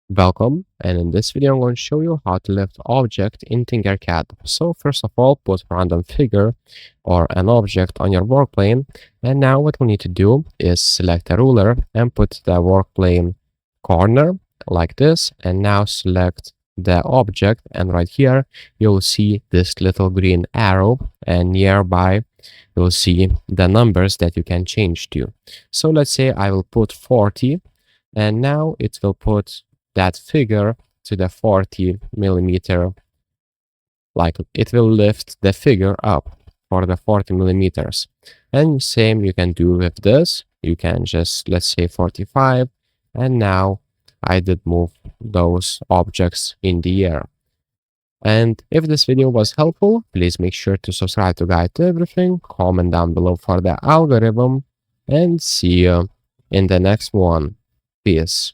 Welcome, and in this video I'm going to show you how to lift object in Tinkercad. So first of all, put random figure or an object on your work plane, and now what we need to do is select a ruler and put the work plane corner like this, and now select the object, and right here you'll see this little green arrow, and nearby you'll see the numbers that you can change to. So let's say I will put 40, and now it will put that figure to the 40 millimeter, like it will lift the figure up for the 40 millimeters. And same you can do with this. You can just, let's say 45, and now I did move those objects in the air. And if this video was helpful, please make sure to subscribe to Guide to Everything, comment down below for the algorithm, and see you in the next one. Peace.